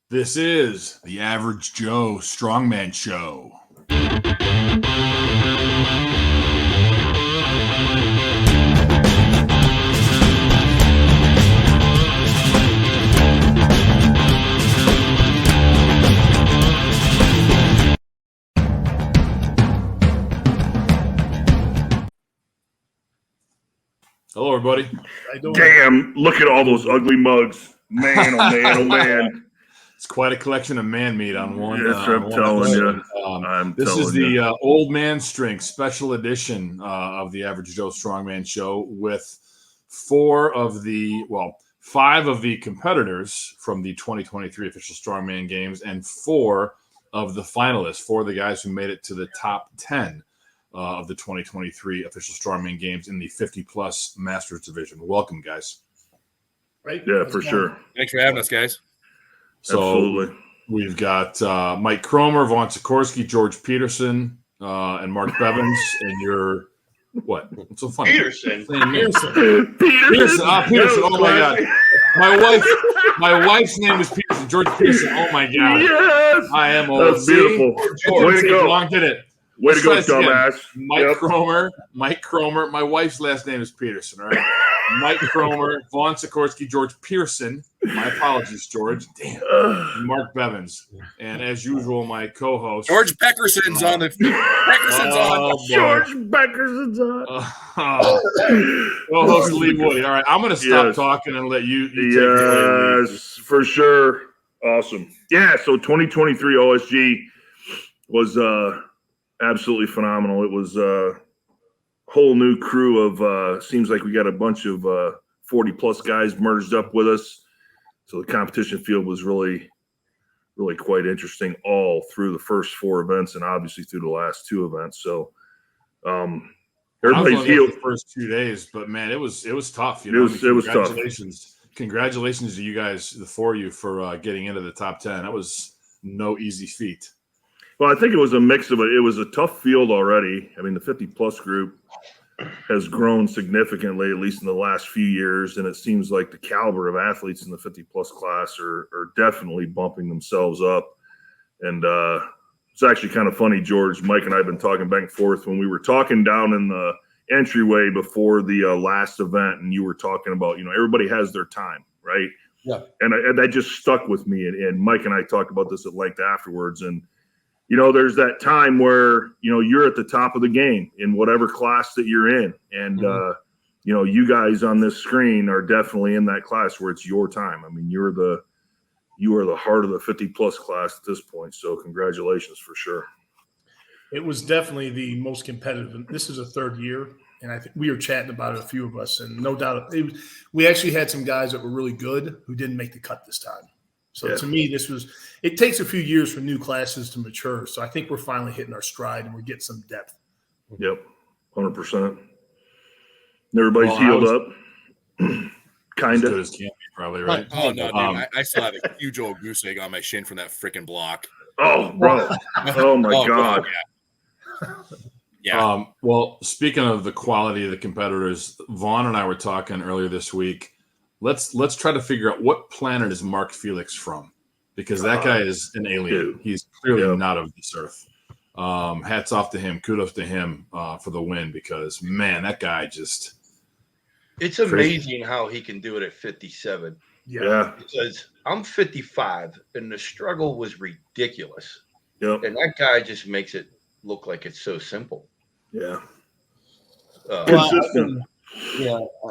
This is the Average Joe Strongman Show. Hello, everybody. Damn, look at all those ugly mugs. Man, oh man, oh man. It's quite a collection of man meat on one. Yes, I'm telling you. This is the Old Man Strength special edition of the Average Joe Strongman Show with five of the competitors from the 2023 official Strongman Games and 4 of the finalists, 4 of the guys who made it to the top 10 of the 2023 official Strongman Games in the 50-plus Masters division. Welcome, guys. Right? Yeah, for sure. Thanks for having us, guys. So absolutely. We've got Mike Kromer, Vaughn Sikorski, George Pearson, and Marc Bevins, and you're what? What's so funny? Pearson. Pearson. Oh my God. My wife's name is Pearson. George Pearson. Oh my God. Yes. I am old. That's beautiful. Way to go. Long did it. Way to go, dumbass. Mike Kromer. My wife's last name is Peterson, all right? Mike Kromer, Vaughn Sikorski, George Pearson. My apologies, George. Damn. And Marc Bevins. And as usual, my co-host. George Beckerson's on the George Beckerson's on. Co-host Lee Woody. All right, I'm going to stop talking and let you take it away. Yes, for sure. Awesome. Yeah, so 2023 OSG was absolutely phenomenal. It was a whole new crew of seems like we got a bunch of 40-plus guys merged up with us. So the competition field was really, really quite interesting all through the first 4 events and obviously through the last 2 events. So everybody's healed the first 2 days, but man, it was tough. It was tough. Congratulations to you guys, the 4 of you, for getting into the top 10. That was no easy feat. Well, I think it was a mix of it. It was a tough field already. I mean, the 50-plus group has grown significantly, at least in the last few years, and it seems like the caliber of athletes in the 50-plus class are definitely bumping themselves up. And it's actually kind of funny, George. Mike and I have been talking back and forth when we were talking down in the entryway before the last event, and you were talking about, everybody has their time, right? Yeah. And that just stuck with me. And Mike and I talked about this at length afterwards, and there's that time where, you're at the top of the game in whatever class that you're in. And, you guys on this screen are definitely in that class where it's your time. I mean, you are the heart of the 50-plus class at this point. So congratulations for sure. It was definitely the most competitive. And this is a 3rd year. And I think we were chatting about it, a few of us. And no doubt we actually had some guys that were really good who didn't make the cut this time. So to me, it takes a few years for new classes to mature. So I think we're finally hitting our stride and we're getting some depth. Yep, 100%. Everybody's healed up. Kind of. As good as can be, probably, right? Oh, no, dude. I still have a huge old goose egg on my shin from that freaking block. Oh, bro. Oh, my God. Yeah. Well, speaking of the quality of the competitors, Vaughn and I were talking earlier this week. Let's try to figure out what planet is Mark Felix from, because that guy is an alien. Dude. He's clearly not of this earth. Hats off to him. Kudos to him for the win, because, man, that guy just – It's amazing how he can do it at 57. Yeah. Because I'm 55, and the struggle was ridiculous. Yep. And that guy just makes it look like it's so simple. Yeah.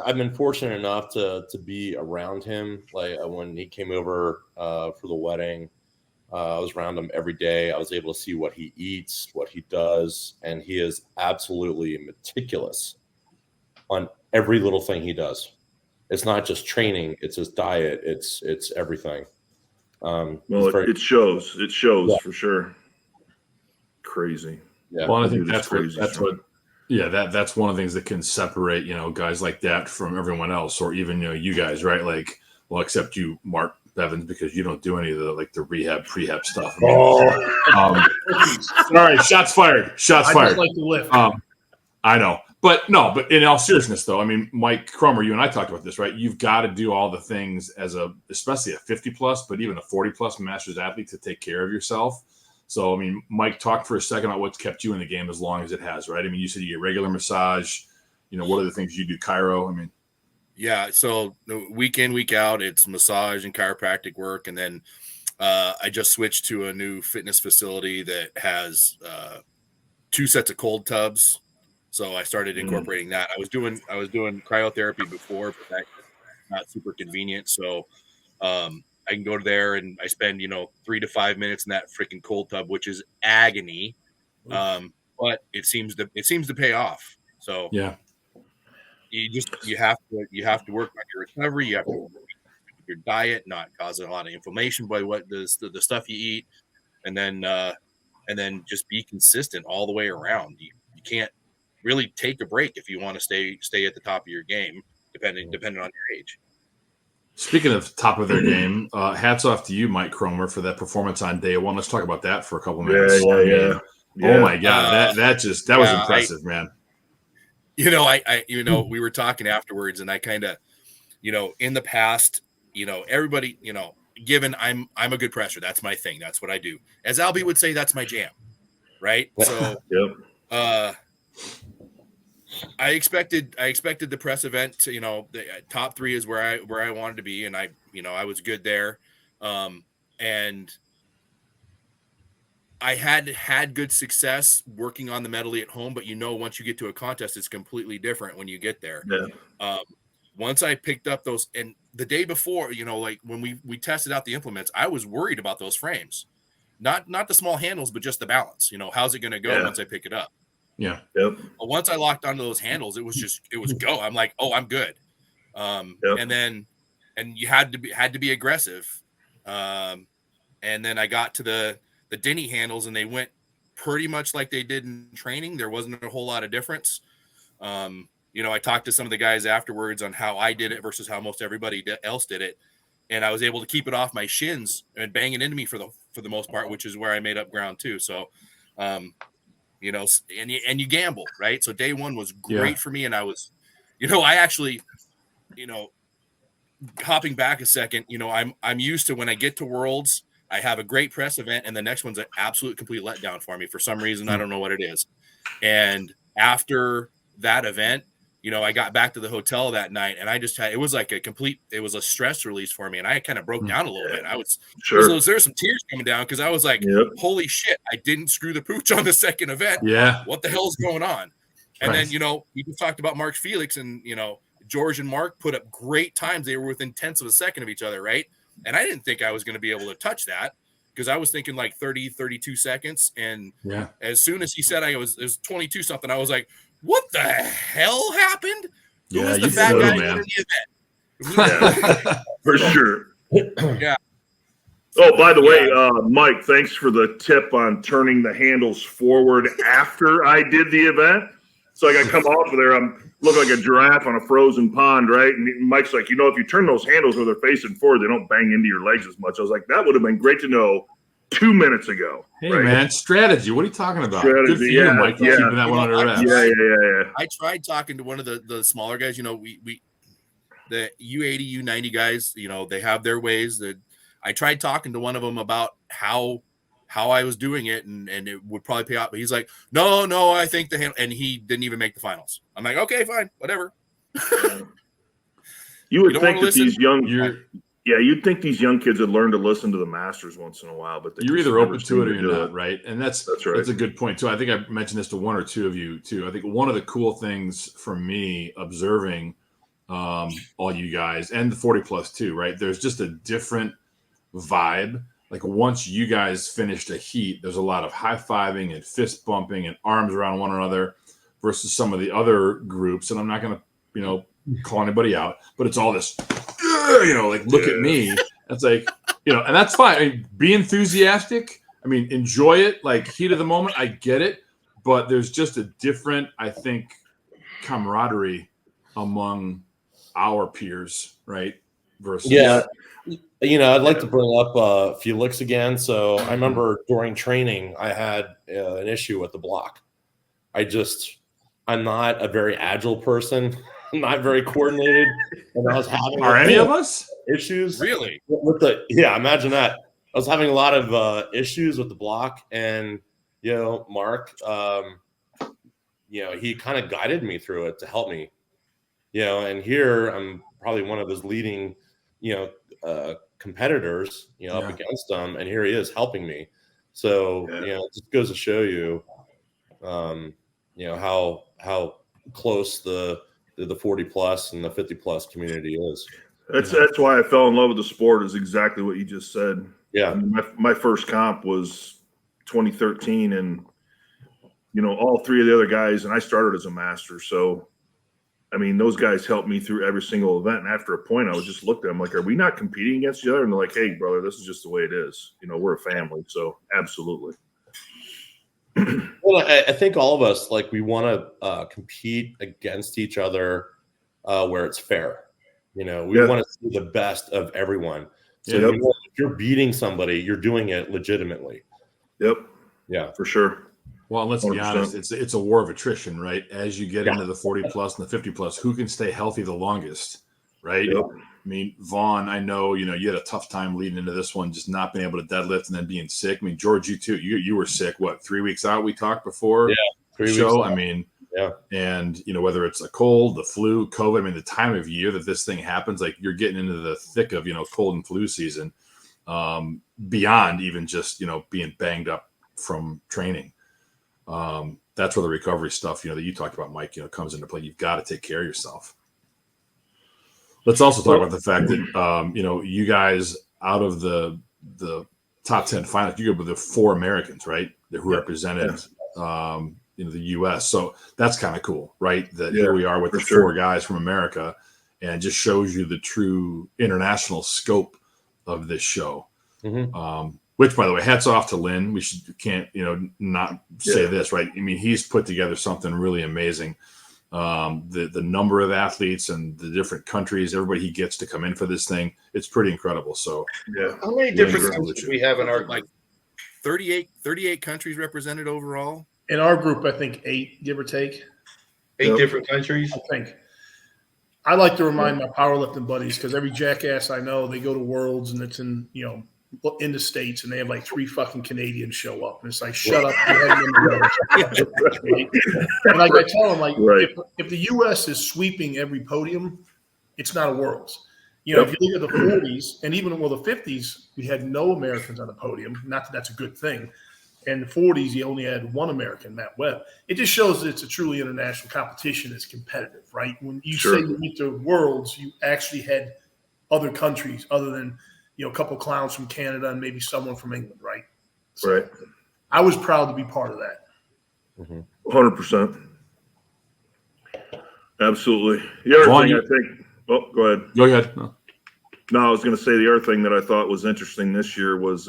I've been fortunate enough to be around him. Like when he came over for the wedding, I was around him every day. I was able to see what he eats, what he does, and he is absolutely meticulous on every little thing he does. It's not just training; it's his diet. It's everything. It shows. It shows for sure. Crazy. Yeah. Well, I think that's what. Yeah, that's one of the things that can separate, guys like that from everyone else, or even, you guys, right? Like, well, except you, Marc Bevins, because you don't do any of the rehab, prehab stuff. All right, shots fired. I just like to lift. I know, But in all seriousness, though, I mean, Mike Kromer, you and I talked about this, right? You've got to do all the things especially a 50 plus, but even a 40 plus masters athlete to take care of yourself. So, I mean, Mike, talk for a second about what's kept you in the game as long as it has, right? I mean, you said you get regular massage. What are the things you do? Chiro? I mean. Yeah. So week in, week out, it's massage and chiropractic work. And then I just switched to a new fitness facility that has 2 sets of cold tubs. So I started incorporating that. I was doing cryotherapy before, but that's not super convenient. So I can go there and I spend 3 to 5 minutes in that freaking cold tub, which is agony. But it seems to pay off. So yeah, you have to work on your recovery. You have to work on your diet, not causing a lot of inflammation by what the stuff you eat, and then just be consistent all the way around. You can't really take a break if you want to stay at the top of your game, depending on your age. Speaking of top of their game, hats off to you, Mike Kromer, for that performance on day one. Let's talk about that for a couple minutes. Yeah. Oh my God, that was impressive, man. We were talking afterwards, and I kind of, in the past, everybody, given I'm a good presser, that's my thing, that's what I do. As Albie would say, that's my jam, right? So, I expected the press event to, the top 3 is where I wanted to be, and I was good there, and I had good success working on the medley at home, but once you get to a contest, it's completely different when you get there. Yeah. Once I picked up those, and the day before, like when we tested out the implements, I was worried about those frames, not the small handles, but just the balance. How's it going to go once I pick it up? Yeah. Yep. But once I locked onto those handles, it was go. I'm like, oh, I'm good. And you had to be aggressive. And then I got to the Denny handles, and they went pretty much like they did in training. There wasn't a whole lot of difference. I talked to some of the guys afterwards on how I did it versus how most everybody else did it. And I was able to keep it off my shins and bang it into me for the most part, which is where I made up ground too. So, and you gamble, right? So day one was great for me. And I was, I actually, hopping back a second, I'm used to when I get to Worlds, I have a great press event, and the next one's an absolute complete letdown for me for some reason. I don't know what it is. And after that event, I got back to the hotel that night, and I just had, it was a stress release for me, and I kind of broke down a little bit. There's some tears coming down because I was like, holy shit, I didn't screw the pooch on the second event. Yeah. What the hell is going on? And then, we just talked about Mark Felix, and, George and Mark put up great times. They were within tenths of a second of each other, right? And I didn't think I was going to be able to touch that because I was thinking like 30, 32 seconds. And as soon as he said it was 22 something, I was like, what the hell happened? Who was the fat guy in the event? For sure. Yeah. Oh, by the way, Mike, thanks for the tip on turning the handles forward after I did the event. So I come off of there, I'm look like a giraffe on a frozen pond, right? And Mike's like, if you turn those handles where they're facing forward, they don't bang into your legs as much. I was like, that would have been great to know 2 minutes ago. Hey, man, strategy. What are you talking about? Strategy, good for you, Mike. Keeping that one under wraps. Yeah. I tried talking to one of the smaller guys. We the U80, U90 guys. They have their ways. That I tried talking to one of them about how I was doing it, and it would probably pay off. But he's like, no, I think and he didn't even make the finals. I'm like, okay, fine, whatever. You would think that these you'd think these young kids would learn to listen to the masters once in a while, but you're either open to it or you're not, right? And that's right. That's a good point too. I think I mentioned this to one or two of you too. I think one of the cool things for me observing all you guys and the 40 plus too, right? There's just a different vibe. Like once you guys finished a heat, there's a lot of high-fiving and fist bumping and arms around one another versus some of the other groups. And I'm not going to, call anybody out, but it's all this, look at me. It's like, and that's fine. I mean, be enthusiastic. I mean, enjoy it. Like heat of the moment. I get it. But there's just a different, I think, camaraderie among our peers, right? Versus. Yeah. I'd like to bring up Felix again. So I remember during training, I had an issue with the block. I just I'm not a very agile person. I'm not very coordinated. And I was having any of us issues. Really? With imagine that. I was having a lot of issues with the block, and Mark, he kind of guided me through it to help me. And here I'm probably one of his leading, competitors, up against him, and here he is helping me. So, it just goes to show you, how close the 40 plus and the 50 plus community is. That's why I fell in love with the sport, is exactly what you just said. Yeah. I mean, my first comp was 2013, and all three of the other guys, and I started as a master. So, I mean, those guys helped me through every single event. And after a point, I was just looked at them like, are we not competing against each other? And they're like, hey, brother, this is just the way it is. We're a family. So absolutely. Well, I think all of us, we want to compete against each other where it's fair. We want to see the best of everyone. So if you're beating somebody, you're doing it legitimately. Yep. Yeah, for sure. Well, let's 100%. Be honest, it's a war of attrition, right? As you get into the 40 plus and the 50 plus, who can stay healthy the longest, right? Yep. I mean, Vaughn, I know, you had a tough time leading into this one, just not being able to deadlift and then being sick. I mean, George, you too, you were sick, 3 weeks out? We talked before the show. I mean, and whether it's a cold, the flu, COVID, I mean, the time of year that this thing happens, you're getting into the thick of, cold and flu season, beyond even just, being banged up from training. That's where the recovery stuff, that you talked about, Mike, comes into play. You've got to take care of yourself. Let's also talk about the fact that, you guys out of the top 10 finalists, you go with the 4 Americans, right? Who represented, the U.S. So that's kind of cool, right? That here we are with the 4 guys from America, and just shows you the true international scope of this show. Mm-hmm. Which, by the way, hats off to Lynn. Can't not say this, right? I mean, he's put together something really amazing. The number of athletes and the different countries, everybody he gets to come in for this thing, it's pretty incredible. So, how many different countries do we have in our group? 38 countries represented overall. In our group, I think 8, give or take. 8 different countries, I think. I like to remind my powerlifting buddies, because every jackass I know, they go to Worlds and it's in in the States, and they have 3 fucking Canadians show up, and it's like, shut up. And I tell them, if the U.S. is sweeping every podium, it's not a Worlds. If you look at the 40s and even the 50s, we had no Americans on the podium. Not that that's a good thing. And the 40s, you only had 1 American, Matt Webb. It just shows that it's a truly international competition. It's competitive, right? When you say you meet the Worlds, you actually had other countries other than a couple clowns from Canada and maybe someone from England, right? So right. I was proud to be part of that. 100%. Absolutely. The other thing I think – oh, go ahead. Go ahead. No, I was going to say the other thing that I thought was interesting this year was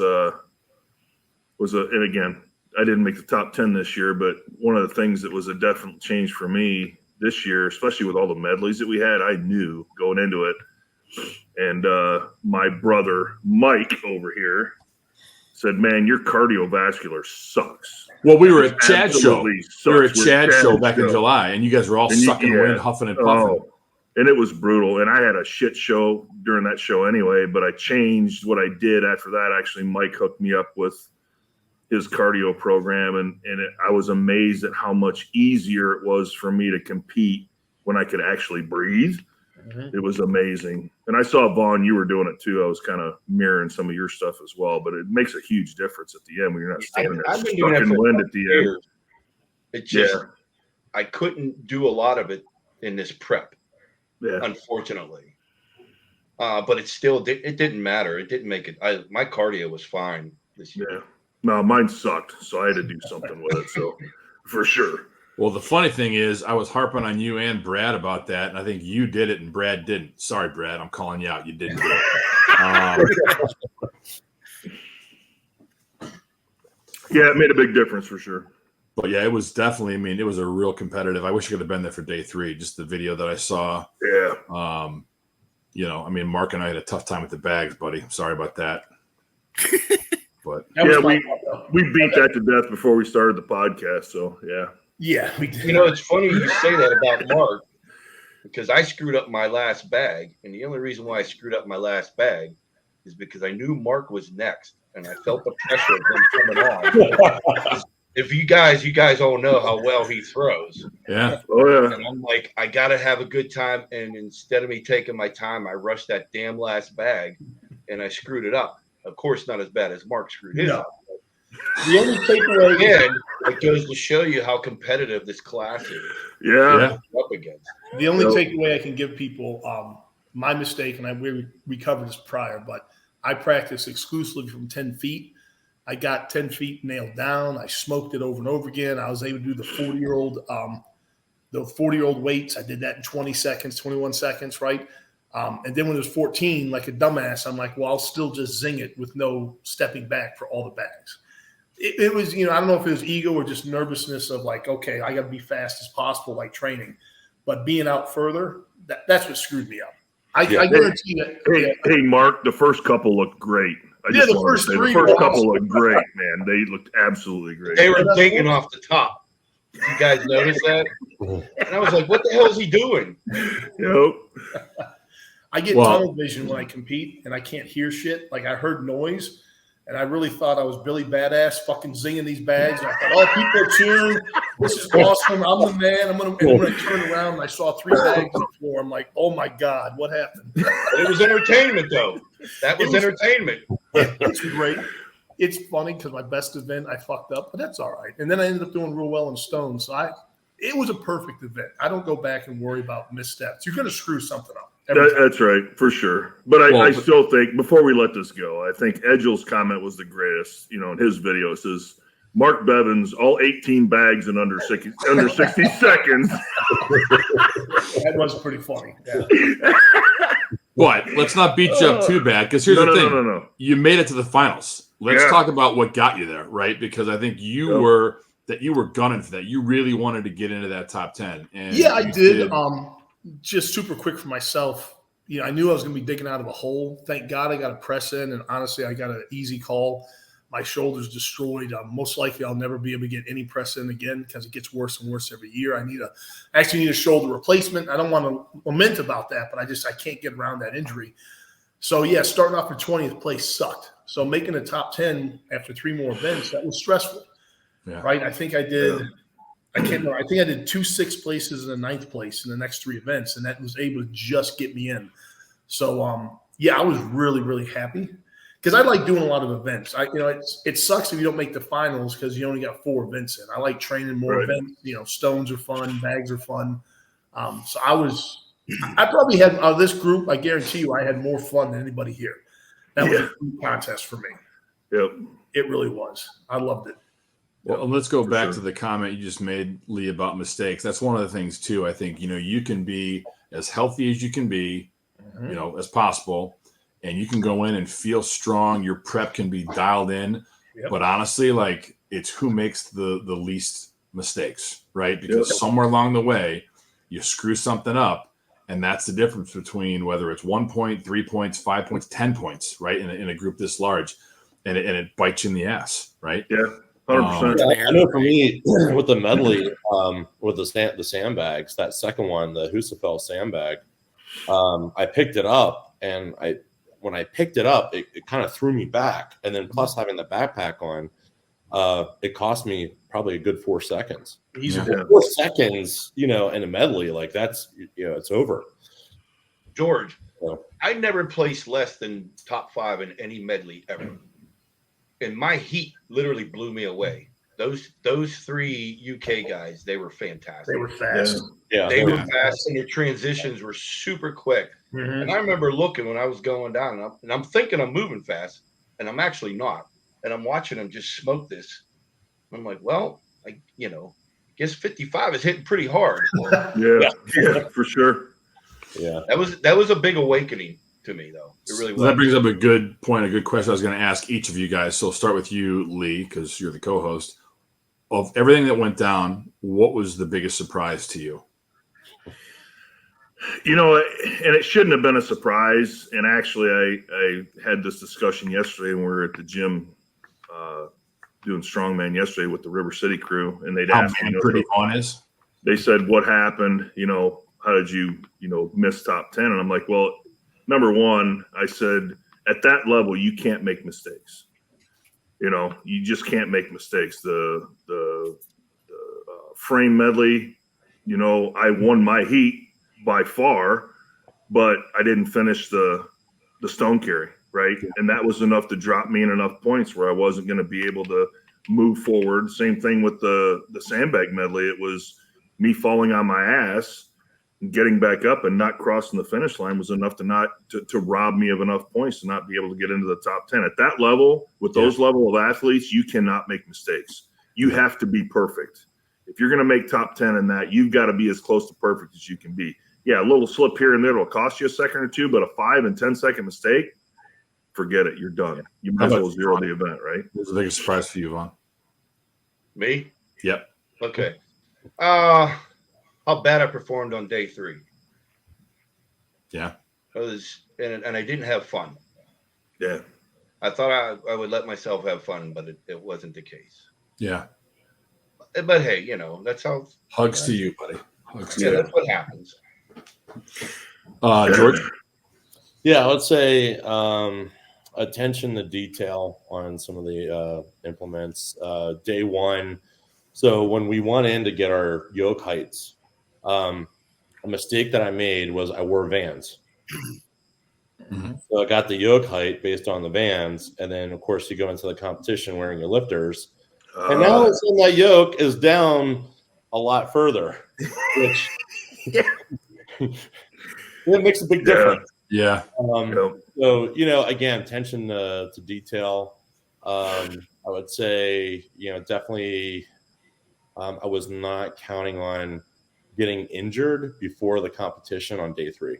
and again, I didn't make the top 10 this year, but one of the things that was a definite change for me this year, especially with all the medleys that we had, I knew going into it. And my brother, Mike, over here said, man, your cardiovascular sucks. Well, we were at Chad's show. We were at Chad's show back in July, and you guys were all sucking wind, huffing and puffing. And it was brutal. And I had a shit show during that show anyway, but I changed what I did after that. Actually, Mike hooked me up with his cardio program, and I was amazed at how much easier it was for me to compete when I could actually breathe. It was amazing. And I saw, Vaughn, you were doing it too. I was kind of mirroring some of your stuff as well, but it makes a huge difference at the end when you're not standing there stuck in wind at the end. It just, I couldn't do a lot of it in this prep, unfortunately. But it still it didn't matter. It didn't make it. My cardio was fine this year. Yeah. No, mine sucked, so I had to do something with it. So for sure. Well, the funny thing is, I was harping on you and Brad about that, and I think you did it and Brad didn't. Sorry, Brad, I'm calling you out. You didn't do it. Yeah, it made a big difference for sure. But yeah, it was definitely. I mean, it was a real competitive. I wish I could have been there for day 3. Just the video that I saw. Yeah. I mean, Mark and I had a tough time with the bags, buddy. I'm sorry about that. But we beat that to death before we started the podcast. So yeah. Yeah, we did. You know, it's funny you say that about Mark because I screwed up my last bag, and the only reason why I screwed up my last bag is because I knew Mark was next, and I felt the pressure of him coming on. If you guys all know how well he throws. Yeah. Oh yeah. And I'm like, I gotta have a good time. And instead of me taking my time, I rushed that damn last bag, and I screwed it up. Of course, not as bad as Mark screwed his up. The only takeaway Again, it goes to show you how competitive this class is. Yeah. Up against. The only takeaway I can give people, my mistake, and we covered this prior, but I practice exclusively from 10 feet. I got 10 feet nailed down. I smoked it over and over again. I was able to do the 40-year-old weights. I did that in 20 seconds, 21 seconds, right? And then when it was 14, like a dumbass, I'm like, well, I'll still just zing it with no stepping back for all the bags. It was, I don't know if it was ego or just nervousness of like, okay, I got to be fast as possible, like training. But being out further, that's what screwed me up. I guarantee that. Hey, Mark, the first couple looked great. The first couple looked great, man. They looked absolutely great. They were dinging off the top. You guys notice that? And I was like, what the hell is he doing? Yep. I get tunnel vision when I compete, and I can't hear shit. Like, I heard noise, and I really thought I was Billy Badass fucking zinging these bags. And I thought, oh, people are cheering. This is awesome. I'm the man. And when I turned around and I saw 3 bags on the floor, I'm like, oh, my God, what happened? It was entertainment, though. That was entertainment. It's great. It's funny because my best event, I fucked up, but that's all right. And then I ended up doing real well in stone. So it was a perfect event. I don't go back and worry about missteps. You're going to screw something up. That's right, for sure. But I still think, before we let this go, I think Edgel's comment was the greatest. In his video, it says, Marc Bevins, all 18 bags in under 60 seconds. That was pretty funny. Yeah. But let's not beat you up too bad, because here's the thing. No. You made it to the finals. Let's talk about what got you there, right? Because I think you were gunning for that. You really wanted to get into that top 10. And I did. Just super quick for myself. I knew I was going to be digging out of a hole. Thank God I got a press in, and honestly, I got an easy call. My shoulder's destroyed. Most likely, I'll never be able to get any press in again because it gets worse and worse every year. I actually need a shoulder replacement. I don't want to lament about that, but I can't get around that injury. So starting off in 20th place sucked. So making the top 10 after 3 more events, that was stressful, right? I think I did. I can't remember. I think I did 2 6th places and a 9th place in the next 3 events, and that was able to just get me in. So, I was really, really happy because I like doing a lot of events. It sucks if you don't make the finals because you only got 4 events in. I like training more events. Stones are fun, bags are fun. So I probably had this group. I guarantee you, I had more fun than anybody here. That was a group contest for me. Yep, it really was. I loved it. Well, let's go back to the comment you just made, Lee, about mistakes. That's one of the things, too. I think, you can be as healthy as you can be, as possible, and you can go in and feel strong. Your prep can be dialed in. Yep. But honestly, it's who makes the least mistakes, right? Because somewhere along the way, you screw something up, and that's the difference between whether it's 1 point, 3 points, 5 points, 10 points, right, in a group this large, and it bites you in the ass, right? Yeah. 100%. I know for me, with the medley, with the sandbags, that second one, the Husafel sandbag, I picked it up, and when I picked it up, it kind of threw me back, and then plus having the backpack on, it cost me probably a good 4 seconds. 4 seconds, in a medley, that's it's over. George, I never placed less than top 5 in any medley ever. And my heat literally blew me away. Those 3 UK guys, they were fantastic. They were fast. Yeah, they were fast, and their transitions were super quick. Mm-hmm. And I remember looking when I was going down, and I'm thinking I'm moving fast, and I'm actually not. And I'm watching them just smoke this. I'm like, well, I guess 55 is hitting pretty hard. Yeah, for sure. Yeah, that was a big awakening to me, though. It really was. That brings up a good point, a good question I was going to ask each of you guys. So I'll start with you, Lee, because you're the co-host. Of everything that went down, what was the biggest surprise to you? And it shouldn't have been a surprise. And actually, I had this discussion yesterday when we were at the gym doing strongman yesterday with the River City crew, and they'd How asked me, pretty Vaughn is. They said, "What happened? How did you miss top 10?" And I'm like, "Well, number one, I said at that level you can't make mistakes. You just can't make mistakes. The frame medley, I won my heat by far, but I didn't finish the stone carry, right? And that was enough to drop me in enough points where I wasn't going to be able to move forward. Same thing with the sandbag medley. It was me falling on my ass and getting back up and not crossing the finish line was enough to rob me of enough points to not be able to get into the top 10. At that level, with those level of athletes, you cannot make mistakes. You have to be perfect. If you're going to make top 10 in that, you've got to be as close to perfect as you can be. Yeah, a little slip here and there will cost you a second or two, but a 5 and 10 second mistake, forget it. You're done. You might as well zero the event, right? What's the biggest surprise for you, Vaughn? Me? Yep. Okay. How bad I performed on day 3. Yeah. And I didn't have fun. Yeah. I thought I would let myself have fun, but it wasn't the case. Yeah. But hey, that's how. Hugs to you, buddy. Hugs to you. That's what happens. George? Yeah, I would say attention to detail on some of the implements. Day 1, so when we went in to get our yoke heights, a mistake that I made was I wore Vans. Mm-hmm. So I got the yoke height based on the Vans, and then of course you go into the competition wearing your lifters, and now all of a sudden that yoke is down a lot further, which it makes a big difference. Yeah. So again, attention to detail. I would say definitely. I was not counting on getting injured before the competition on day 3.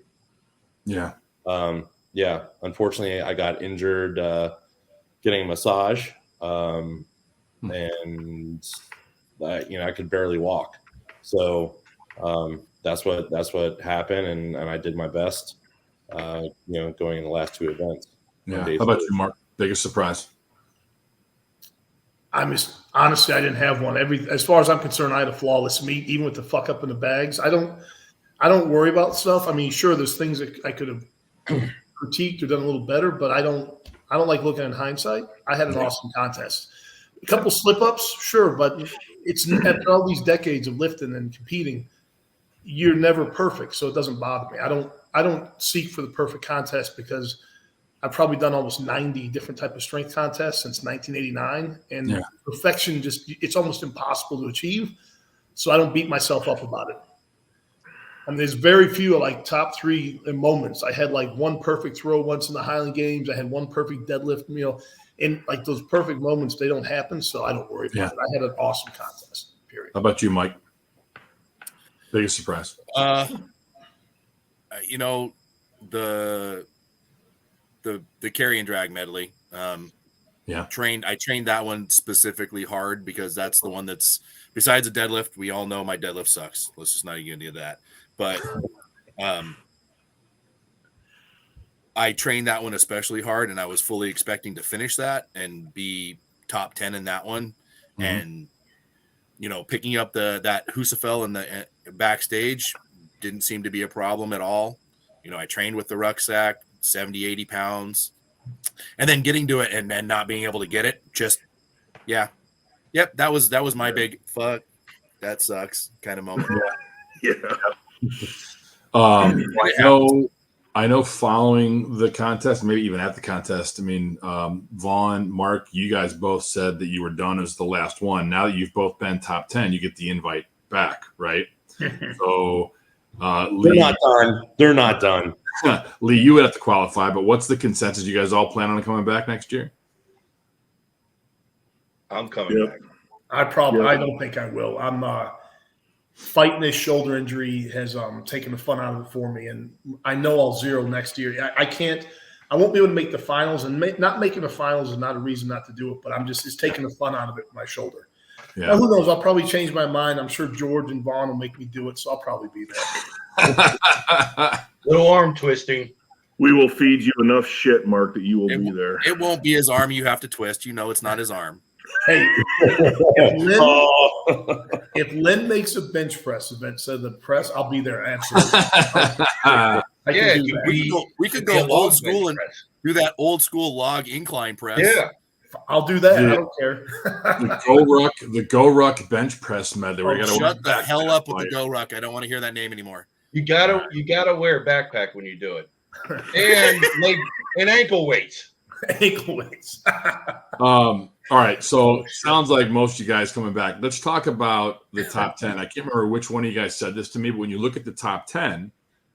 Yeah. Unfortunately, I got injured getting a massage, and I could barely walk. So that's what happened, and I did my best. Going in the last 2 events. Yeah. How about you, Mark? Biggest surprise? Honestly, I didn't have one. As far as I'm concerned, I had a flawless meet, even with the fuck up in the bags. I don't worry about stuff. I mean, sure, there's things that I could have critiqued or done a little better, but I don't like looking in hindsight. I had an awesome contest. A couple slip ups, sure, but it's after all these decades of lifting and competing, you're never perfect, so it doesn't bother me. I don't seek for the perfect contest because I've probably done almost 90 different type of strength contests since 1989, and perfection it's almost impossible to achieve. So I don't beat myself up about it. I mean, there's very few like top 3 moments. I had like one perfect throw once in the Highland Games. I had one perfect deadlift, and like those perfect moments, they don't happen. So I don't worry about it. I had an awesome contest, period. How about you, Mike? Biggest surprise? The carry and drag medley. I trained that one specifically hard because that's the one that's besides a deadlift. We all know my deadlift sucks. Let's just not even get into that. But I trained that one especially hard, and I was fully expecting to finish that and be top 10 in that one. Mm-hmm. And picking up that Husafel in the backstage didn't seem to be a problem at all. I trained with the rucksack, 70, 80 pounds, and then getting to it and then not being able to get it. That was my big fuck. That sucks kind of moment. I know following the contest, maybe even at the contest, I mean, Vaughn, Mark, you guys both said that you were done as the last one. Now that you've both been top 10, you get the invite back, right? So Lee, They're not done. Lee, you would have to qualify, but what's the consensus? You guys all plan on coming back next year? I'm coming back. I don't think I will. I'm fighting this shoulder injury has taken the fun out of it for me, and I know I'll zero next year. I won't be able to make the finals, and not making the finals is not a reason not to do it, but it's taking the fun out of it with my shoulder. Yeah. Now, who knows? I'll probably change my mind. I'm sure George and Vaughn will make me do it, so I'll probably be there. Little arm twisting. We will feed you enough shit, Mark, that you will be there. It won't be his arm you have to twist. It's not his arm. Hey, if Lynn makes a bench press event instead of the press, I'll be there. Absolutely. We could go old school and do that old school log incline press. Yeah. I'll do that. I don't care. the Go Ruck bench press medley. Oh, shut the hell up with the Go Ruck. I don't want to hear that name anymore. You gotta wear a backpack when you do it, and ankle weights. Ankle weights. All right. So sounds like most of you guys coming back. Let's talk about the top 10. I can't remember which one of you guys said this to me, but when you look at the top 10,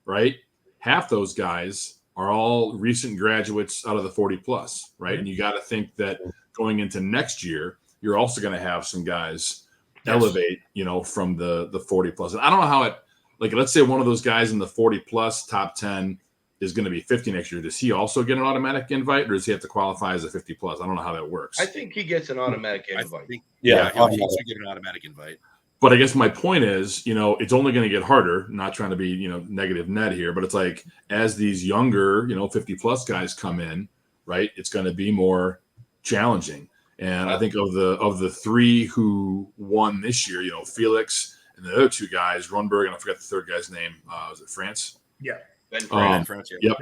right, half those guys are all recent graduates out of the 40 plus, right? And you got to think that going into next year, you're also going to have some guys elevate, from the 40 plus. And I don't know how let's say one of those guys in the 40 plus top 10 is going to be 50 next year. Does he also get an automatic invite, or does he have to qualify as a 50 plus? I don't know how that works. I think he gets an automatic invite. He should get an automatic invite. But I guess my point is, it's only going to get harder. Not trying to be, negative Ned here, but it's like as these younger, 50 plus guys come in, right? It's going to be more challenging. And I think of the three who won this year, Felix and the other two guys, Runberg, and I forgot the third guy's name. Was it France? Yeah. Ben France. Yep.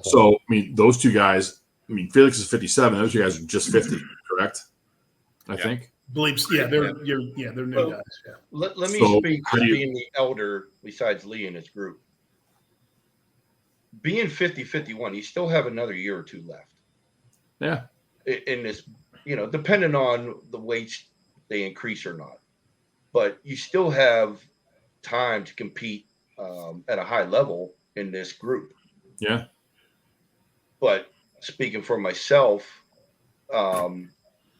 So, those two guys, Felix is 57. Those two guys are just 50, correct? I think. Believes, they're new guys. Yeah. Let me speak to being the elder besides Lee in his group. Being 50-51, you still have another year or two left. Yeah. In this, depending on the weights they increase or not. But you still have time to compete at a high level in this group. Yeah. But speaking for myself,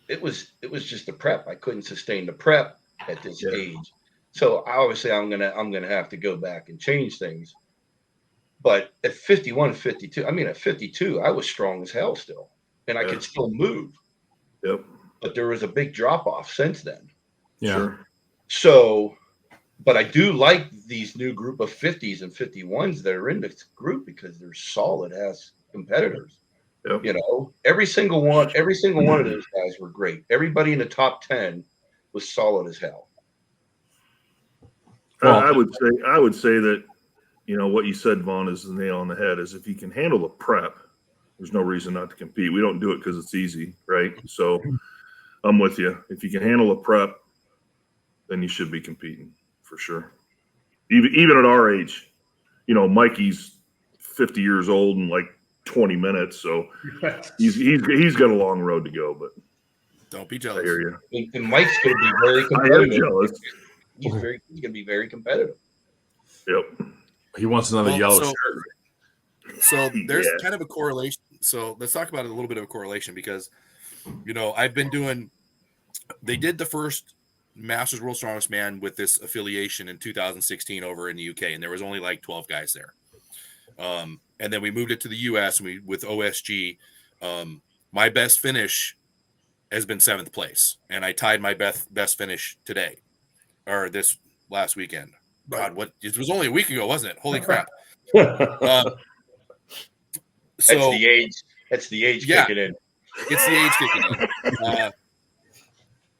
it was just a prep. I couldn't sustain the prep at this age. So obviously I'm gonna have to go back and change things. But at 51, 52, at 52, I was strong as hell still. And I could still move. Yep. But there was a big drop off since then. Yeah. Sure. So, but I do like these new group of 50s and 51s that are in this group because they're solid ass competitors. Yep. Every single one of those guys were great. Everybody in the top 10 was solid as hell. I would say that, what you said, Vaughn, is the nail on the head. Is if you can handle the prep, there's no reason not to compete. We don't do it because it's easy, right? So I'm with you. If you can handle a prep, then you should be competing for sure. Even at our age, Mikey's 50 years old and like 20 minutes, so he's got a long road to go. But don't be jealous. I hear you. And Mike's going to be very competitive. I am jealous. He's going to be very competitive. Yep. He wants another yellow shirt. So there's kind of a correlation. So let's talk about a little bit of a correlation because, I've been doing. They did the first Masters World Strongest Man with this affiliation in 2016 over in the UK, and there was only like 12 guys there. And then we moved it to the US with OSG. My best finish has been 7th place, and I tied my best finish today or this last weekend. God, it was only a week ago, wasn't it? Holy crap. So that's the age kicking in. It's the age kicking in.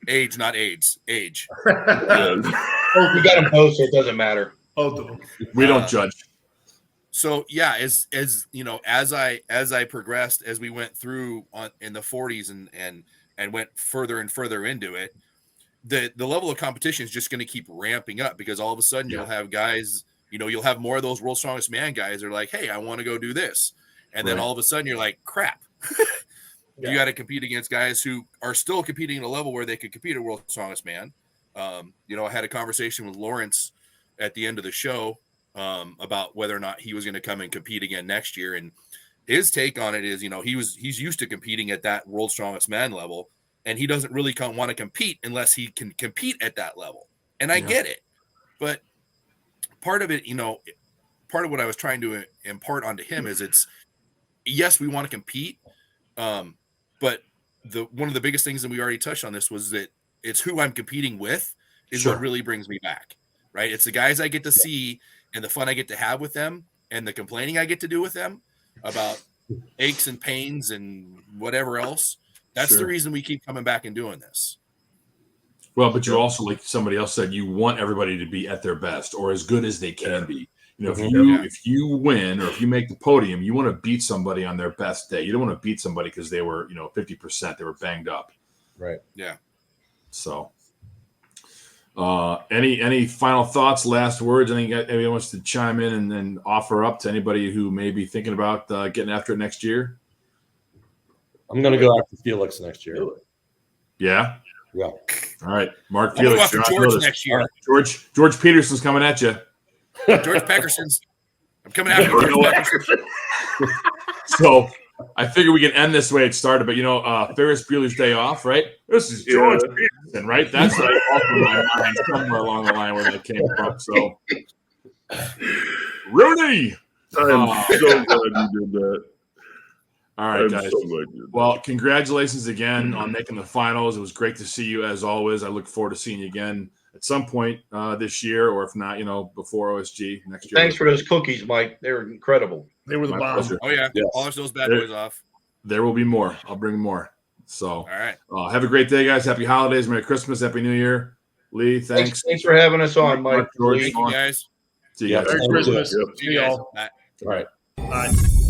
Age, not AIDS. Age. We got them both, so it doesn't matter. We don't judge. So as I progressed, as we went through in the 40s and went further and further into it, the level of competition is just going to keep ramping up because all of a sudden you'll have guys, you'll have more of those World's Strongest Man guys are like, hey, I want to go do this. And then all of a sudden you're like, crap. You got to compete against guys who are still competing at a level where they could compete at World's Strongest Man. I had a conversation with Lawrence at the end of the show about whether or not he was going to come and compete again next year. And his take on it is, he's used to competing at that World's Strongest Man level, and he doesn't really want to compete unless he can compete at that level. And I get it. But part of it, part of what I was trying to impart onto him is yes, we want to compete. But one of the biggest things that we already touched on this was that it's who I'm competing with is what really brings me back, right? It's the guys I get to see and the fun I get to have with them and the complaining I get to do with them about aches and pains and whatever else. That's Sure. the reason we keep coming back and doing this. Well, but you also, like somebody else said, you want everybody to be at their best or as good as they can be. You know, if you win or if you make the podium, you want to beat somebody on their best day. You don't want to beat somebody because they were, 50%, they were banged up. Right. Yeah. So, any final thoughts, last words? I think anyone wants to chime in and then offer up to anybody who may be thinking about getting after it next year. I'm going to go after Felix next year. Yeah. Yeah. All right, Mark I'm going Felix. to go after George next year. George Peterson's coming at you. George Peckerson's. I'm coming after George Peckerson. So I figure we can end this way it started, but Ferris Bueller's Day Off, right? This is George Peterson, right? That's what I in my mind somewhere along the line where that came from. So, Rudy, I'm so glad you did that. All right, guys. Well, congratulations again on making the finals. It was great to see you as always. I look forward to seeing you again at some point this year, or if not, before OSG next year. Thanks for those cookies, Mike. They were incredible. They were the bomb. Pleasure. Oh yeah, polish those bad boys off. There will be more. I'll bring more. So, all right. Have a great day, guys. Happy holidays, Merry Christmas, Happy New Year. Lee, thanks. Thanks for having us on, Mike. George, thank you guys. See you guys. Merry Christmas. See you guys. All Bye. All right. Bye.